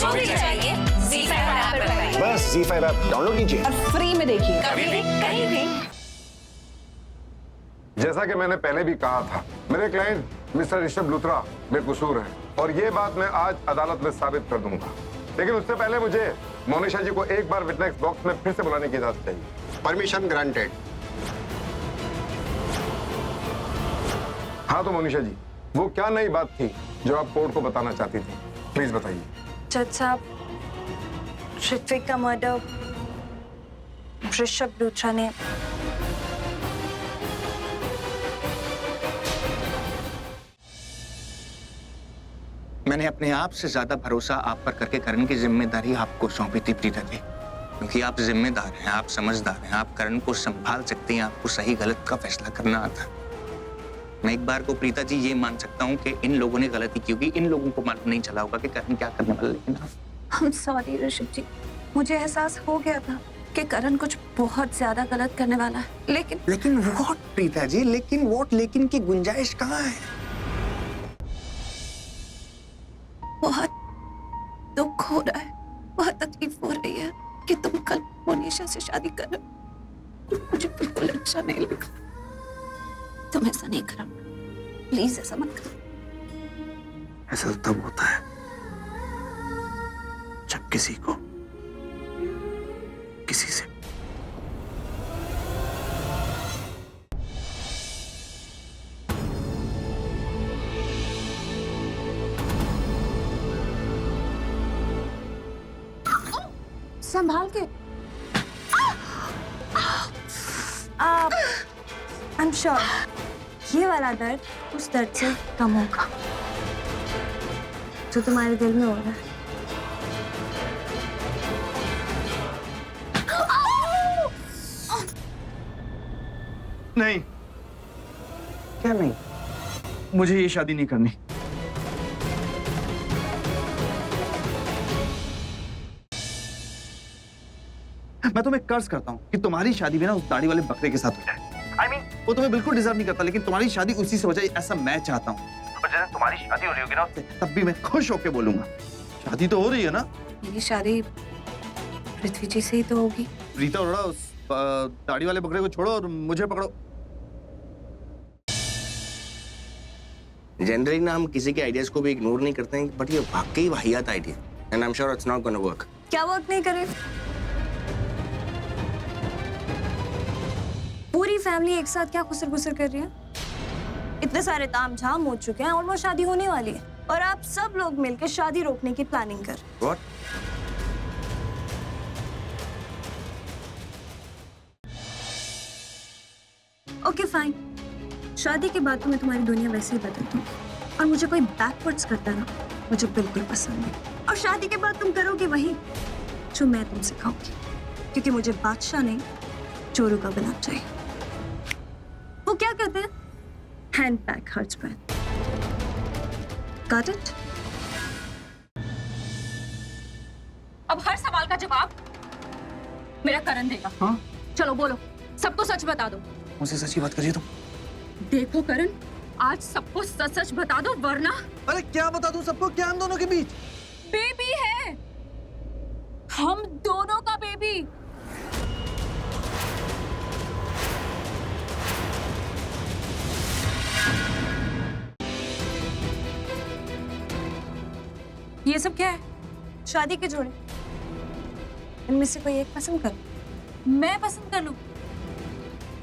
जो भी चाहिए ZEE5 ऐप पर पाइए। बस ZEE5 ऐप डाउनलोड कीजिए और फ्री में देखिए। कभी भी कहीं भी। जैसा कि मैंने पहले भी कहा था, मेरे क्लाइंट मिस्टर ऋषभ लूथरा बेकसूर हैं और ये बात मैं आज अदालत में साबित कर दूंगा। लेकिन उससे पहले मुझे मोनिशा जी को एक बार विटनेस बॉक्स में फिर से बुलाने की इजाजत चाहिए। Permission granted. हाँ तो मोनिशा जी, वो क्या नई बात थी जो आप कोर्ट को बताना चाहती थी, प्लीज बताइए। जज साहब, ऋत्विक का मर्डर ऋषभ लूथरा ने मैंने अपने आप से ज्यादा भरोसा आप पर करके करण की जिम्मेदारी आपको सौंपी थी प्रीता जी, क्योंकि आप जिम्मेदार हैं, आप समझदार हैं, आप करण को संभाल सकते हैं, आपको सही गलत का फैसला करना आता। मैं एक बार को प्रीता जी ये मान सकता हूँ कि इन लोगों ने गलती की होगी, इन लोगों को मालूम नहीं चला होगा कि करण क्या करने वाला, लेकिन हम सॉरी ऋषभ जी, मुझे एहसास हो गया था कि करण कुछ बहुत ज्यादा गलत करने वाला है, लेकिन व्हाट प्रीता जी, लेकिन की गुंजाइश कहाँ है? बहुत दुख हो रहा है, बहुत तकलीफ हो रही है कि तुम कल मोनिशा से शादी कर रहे हो। मुझे बिल्कुल अच्छा नहीं लगा। तुम ऐसा नहीं करो, प्लीज ऐसा मत करो। ऐसा तब होता है जब किसी को किसी से संभाल के। आई एम श्योर ये वाला दर्द उस दर्द से कम होगा जो तुम्हारे दिल में हो रहा है। नहीं, क्या नहीं? मुझे ये शादी नहीं करनी। मैं तुम्हें कर्ज करता हूँ कि तुम्हारी शादी भी ना उस दाढ़ी वाले बकरे के साथ हो जाए। वो तुम्हें बिल्कुल डिजर्व नहीं करता, लेकिन तुम्हारी शादी उसी से हो जाए ऐसा मैं चाहता हूँ। और जब तुम्हारी शादी हो रही होगी ना उससे, तब भी मैं खुश होकर बोलूंगा। शादी तो हो रही है ना? मेरी शादी पृथ्वी जी से ही तो होगी। प्रीता अरोड़ा, उस दाढ़ी वाले बकरे को छोड़ो और मुझे पकड़ो। जनरली ना हम किसी के आइडियाज को भी इग्नोर नहीं करते हैं, बट ये वाकई वाहियात idea and I am sure it's not gonna work. क्या वर्क नहीं करे? पूरी फैमिली एक साथ क्या खुसर-खुसर कर रही है? इतने सारे तामझाम हो चुके हैं, ऑलमोस्ट शादी होने वाली है और आप सब लोग मिलकर शादी रोकने की प्लानिंग कर। व्हाट? ओके फाइन, शादी के बाद तो मैं तुम्हारी दुनिया वैसे ही बदल दूँ और मुझे कोई बैकवर्ड्स करता ना मुझे बिल्कुल पसंद नहीं। और शादी के बाद तुम करोगे वही जो मैं तुम सिखाऊंगी, क्योंकि मुझे बादशाह नहीं चोरू का बना चाहिए। वो क्या कहते हैं? Hand pack husband. Got it? अब हर सवाल का जवाब मेरा करण देगा। हाँ? चलो बोलो, सबको सच बता दो। मुझसे सच की बात करिए तुम। देखो करण, आज सबको सच सच बता दो वरना। अरे क्या बता दूं सबको? क्या हम दोनों के बीच बेबी है, हम दोनों का बेबी। ये सब क्या है? शादी के जोड़े, इनमें से कोई एक पसंद कर। मैं पसंद कर लूं,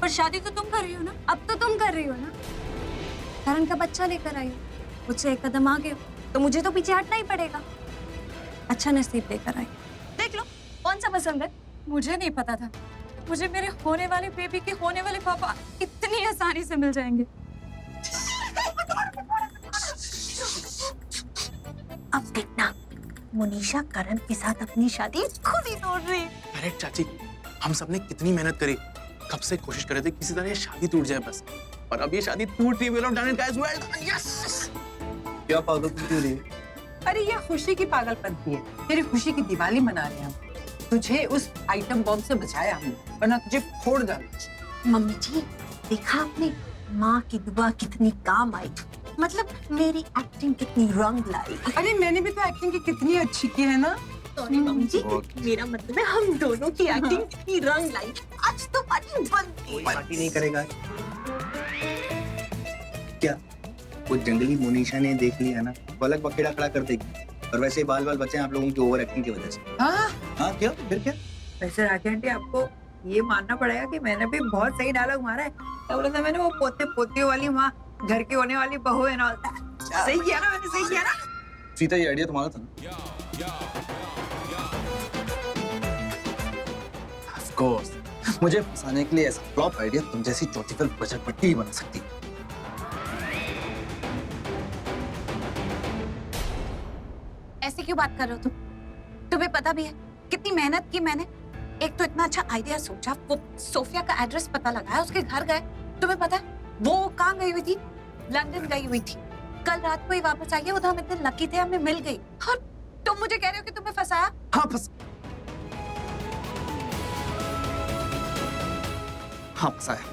पर शादी तो तुम कर रही हो ना। अब तो तुम कर रही हो ना, करण का बच्चा लेकर आई हो, मुझसे एक कदम आगे हो तो मुझे तो पीछे हटना ही पड़ेगा। अच्छा नसीब लेकर आई, देख लो कौन सा पसंद है। मुझे नहीं पता था मुझे मेरे होने वाले बेबी के होने वाले पापा इतनी आसानी से मिल जाएंगे। अब देखना मोनिशा करण के साथ अपनी शादी खुद ही तोड़ रही है। अरे चाची, हम सबने कितनी मेहनत करी, कब से कोशिश कर रहे थे किसी तरह ये शादी टूट जाए बस, और अब ये शादी टूट रही है। यस! क्या पागलपंती हो रही है? अरे ये खुशी की पागलपंती है, तेरी खुशी की दिवाली मना रहे हैं हम। तुझे उस आइटम बॉम्ब से बचाया हमने, वरना तुझे फोड़ डाला। मम्मी जी देखा आपने, माँ की दुआ कितनी काम आई। मतलब मेरी एक्टिंग कितनी रंग लाई। अरे मैंने भी तो एक्टिंग की कितनी अच्छी की है ना। सॉरी मम्मी जी, मेरा मतलब है हम दोनों की एक्टिंग कितनी रंग लाई। आज तो पार्टी बनती है। पार्टी नहीं करेगा क्या? वो जंगली मोनिशा ने देख लिया ना, वो अलग बखेड़ा खड़ा कर देगी। और वैसे ही बाल बाल बचे हैं आप लोगों की ओवर एक्टिंग की वजह से। हाँ क्या फिर क्या? वैसे राखी आंटी आपको ये मानना पड़ेगा कि मैंने भी बहुत सही डायलॉग मारा है। क्या बोला था मैंने, वो पोते पोतियों वाली माँ घर की होने वाली बहू है ना। सही किया ना मैंने, सही किया ना। सीता, ये आइडिया तुम्हारा था ना? Of course. मुझे फंसाने के लिए ऐसा फ्लॉप आइडिया तुम जैसी चौथी बजट पट्टी ही बना सकती। ऐसे क्यों बात कर रहे हो तुम? तुम्हें पता भी है कितनी मेहनत की मैंने। एक तो इतना अच्छा आइडिया सोचा, वो सोफिया का एड्रेस पता लगाया, उसके घर गए। तुम्हें पता है वो कहाँ गई हुई थी? लंदन गई हुई थी। कल रात को ही वापस आई है। वो तो हम इतने लकी थे, हमें मिल गई। और तुम मुझे कह रहे हो कि तुम्हें फंसाया? हाँ फंसाया।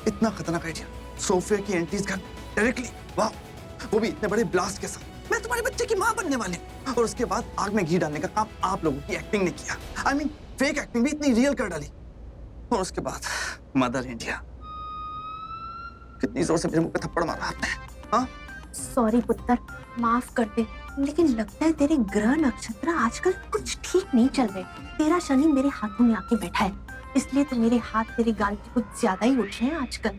इतना खतरनाक आइडिया, सोफिया की एंटीज घर डायरेक्टली, वाह, वो भी इतने बड़े ब्लास्ट के साथ। मैं तुम्हारे बच्चे की माँ बनने वाले हूँ। और उसके बाद आग में घी डालने का काम आप लोगों की एक्टिंग ने किया। I mean, फेक एक्टिंग भी इतनी रियल कर डाली। और उसके बाद मदर इंडिया, कितनी जोर से मेरे मुंह पे थप्पड़ मारा आपने। हाँ सॉरी पुत्र, माफ कर दे, लेकिन लगता है तेरे ग्रह नक्षत्र आजकल कुछ ठीक नहीं चल रहे। तेरा शनि मेरे हाथों में आके बैठा है, इसलिए तो मेरे हाथ तेरे गाल पे कुछ ज्यादा ही उठ रहे हैं आजकल।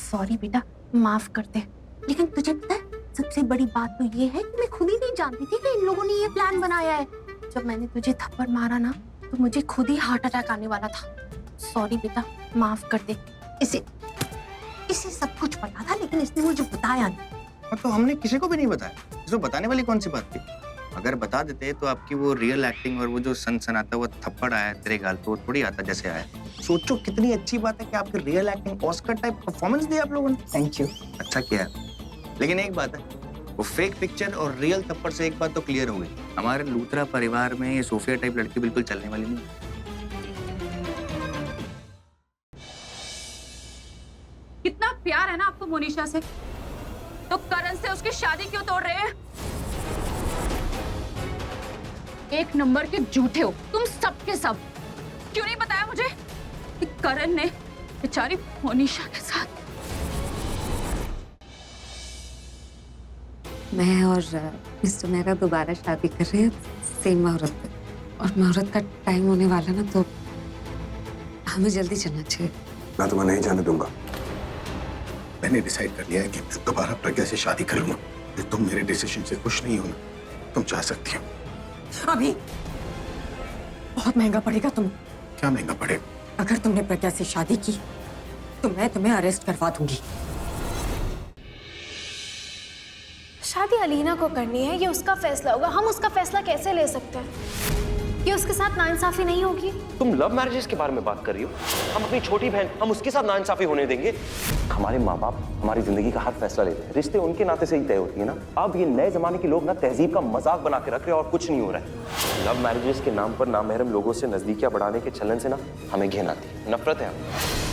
सॉरी बेटा, माफ कर दे। लेकिन तुझे पता है सबसे बड़ी बात तो ये है कि मैं खुद ही नहीं जानती थी कि इन लोगों ने ये प्लान बनाया है। जब मैंने तुझे थप्पड़ मारा ना, तो मुझे खुद ही हार्ट अटैक आने वाला था। सॉरी बेटा, माफ कर दे। इसे सब कुछ पता था, लेकिन इसने मुझे बताया नहीं। तो हमने किसी को भी नहीं बताया। इसमें बताने वाली कौन सी बात थी? अगर बता देते तो आपकी वो रियल एक्टिंग और वो जो सनसनाता हुआ थप्पड़ आया तेरे गाल पे, वो थोड़ी आता जैसे आया। सोचो कितनी अच्छी बात है कि आपकी real acting Oscar type performance दी आप लोगों ने। थैंक यू, अच्छा किया। लेकिन एक बात है, वो फेक पिक्चर और रियल थप्पड़ से एक बात तो क्लियर हो गई, हमारे लूथरा परिवार में ये सोफिया टाइप लड़की बिल्कुल चलने वाली नहीं। कितना प्यार है ना आपको मोनिशा से, तो करण से उसकी शादी क्यों तोड़ रहे हैं? एक नंबर के झूठे हो तुम सब के सब। क्यों नहीं बताया मुझे कि करण ने बेचारी मोनिशा के साथ। मैं और मिस्टर मेहरा दोबारा शादी कर रहे हैं सेम औरत पे, और मुहूर्त का टाइम होने वाला ना, तो हमें जल्दी चलना चाहिए। मैं तुम्हें नहीं जाने दूंगा। मैंने डिसाइड कर लिया है कि मैं दोबारा प्रज्ञा से शादी करूंगा। तुम मेरे डिसीजन से खुश नहीं हो ना, तुम चाह सकती हो। अभी बहुत महंगा पड़ेगा तुम। क्या महंगा पड़ेगा? अगर तुमने प्रज्ञा से शादी की तो मैं तुम्हें अरेस्ट करवा दूंगी। शादी अलीना को करनी है, ये उसका फैसला होगा। हम उसका फैसला कैसे ले सकते हैं? ये उसके साथ नाइंसाफी नहीं होगी। तुम लव मैरिजेस के बारे में बात कर रही हो? हम अपनी छोटी बहन, हम उसके साथ नाइंसाफी होने देंगे? हमारे माँ बाप हमारी जिंदगी का हर फैसला लेते हैं, रिश्ते उनके नाते से ही तय होती है ना। अब ये नए जमाने के लोग ना तहजीब का मजाक बना के रख रहे हैं और कुछ नहीं हो रहा है। लव मैरिजेस के नाम पर नामहरम लोगों से नजदीकियां बढ़ाने के चलन से ना हमें घिन आती है, नफरत है हमें।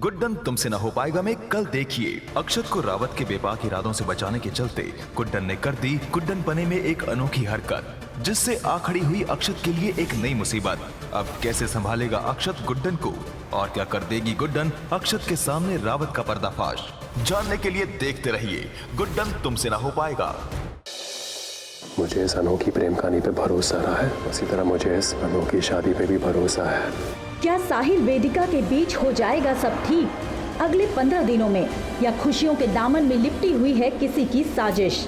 गुड्डन तुमसे न हो पाएगा में कल देखिए अक्षत को रावत के बेबाक इरादों से बचाने के चलते गुड्डन ने कर दी गुड्डन पने में एक अनोखी हरकत, जिससे आ खड़ी हुई अक्षत के लिए एक नई मुसीबत। अब कैसे संभालेगा अक्षत गुड्डन को, और क्या कर देगी गुड्डन अक्षत के सामने रावत का पर्दाफाश? जानने के लिए देखते रहिए गुड्डन तुमसे न हो पाएगा। मुझे इस अनोखी प्रेम कहानी पे भरोसा रहा है, उसी तरह मुझे इस अनोखी शादी पे भी भरोसा है। क्या साहिल वेदिका के बीच हो जाएगा सब ठीक? अगले 15 दिनों में, या खुशियों के दामन में लिपटी हुई है किसी की साजिश?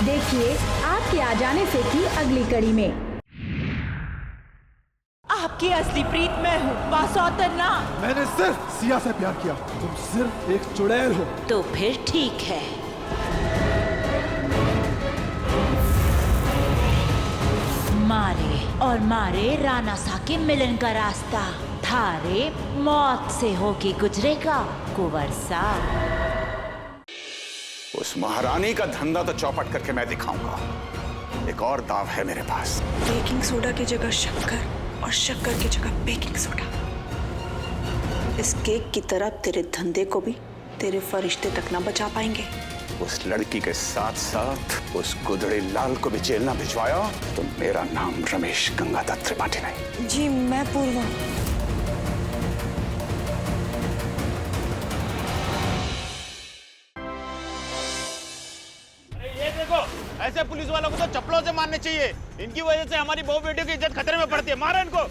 देखिए आपके आ जाने से की अगली कड़ी में। आपकी असली प्रीत मैं हूँ, वासौतन ना। मैंने सिर्फ सिया से प्यार किया, तुम सिर्फ एक चुड़ैल हो। तो फिर ठीक है। मारे और मारे राणा सा के मिलन का रास्ता, थारे मौत से होके गुजरेगा कुंवर सा। उस महारानी का धंधा तो चौपट करके मैं दिखाऊंगा। एक और दाव है मेरे पास। बेकिंग सोडा की जगह शक्कर और शक्कर की जगह बेकिंग सोडा। इस केक की तरह तेरे धंधे को भी तेरे फरिश्ते तक ना बचा पाएंगे। उस लड़की के साथ साथ उस गुदड़े लाल को भी जेल ना भिजवाया तो मेरा नाम रमेश गंगाधर त्रिपाठी नहीं। जी मैं पूर्वा। ये देखो, ऐसे पुलिस वालों को तो चप्पलों से मारने चाहिए। इनकी वजह से हमारी बहू बेटियों की इज्जत खतरे में पड़ती है। मारो इनको।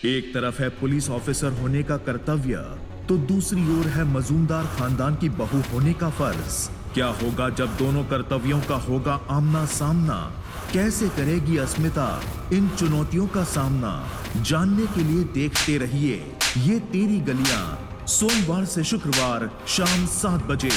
एक तरफ है पुलिस ऑफिसर होने का कर्तव्य, तो दूसरी ओर है मजूमदार खानदान की बहू होने का फर्ज। क्या होगा जब दोनों कर्तव्यों का होगा आमना सामना? कैसे करेगी अस्मिता इन चुनौतियों का सामना? जानने के लिए देखते रहिए ये तेरी गलियां, सोमवार से शुक्रवार शाम 7 बजे।